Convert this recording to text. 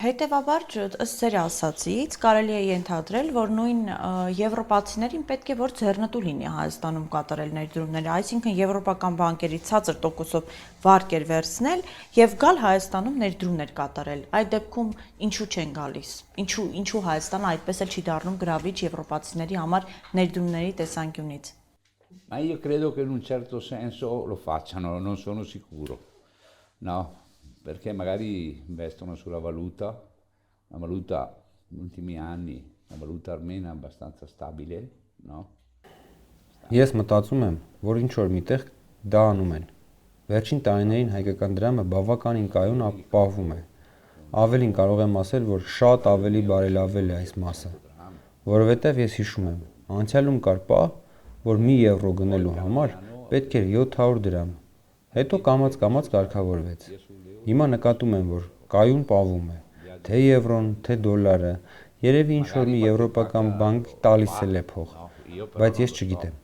Հետևաբար, ըստ ձեր ասացից, կարելի է ենթադրել, որ նույն եվրոպացիներին պետք է որ ձեռնտու լինի Հայաստանում կատարել ներդրումները, այսինքն եվրոպական բանկերի ցածր տոկոսով վարկեր վերցնել եւ գալ Հայաստանում ներդրումներ կատարել։ Այդ դեպքում ինչու չեն gալիս։ Ինչու Հայաստանը այդպես էլ չի դառնում գրավիչ եվրոպացիների համար ներդրումների տեսանկյունից։ Ma io credo che in un certo senso lo facciano, non sono sicuro, no? Perché magari investono sulla valuta, la valuta negli ultimi anni, la valuta armena è abbastanza stabile, no? Ես մտածում եմ, որ ինչ որ միտեղ դա անում են։ Վերջին տարիներին հայկական դրամը բավականին կայուն ապահովում է։ Ավելին կարող եմ ասել, որ շատ ավելի բարելավել է այս մասը, որովհետև ես հիշում եմ, անցյալում կար պահ, որ մի եվրո գնելու համար պետք էր 700 դրամ, հետո կամաց կարգավորվեց։ Հիմա նկատում եմ, որ կայուն պահվում է, թե եվրոն, թե դոլարը, երևի ինչ որ մի եվրոպական բանկ տալիս էլ է փող, բայց ես չգիտեմ։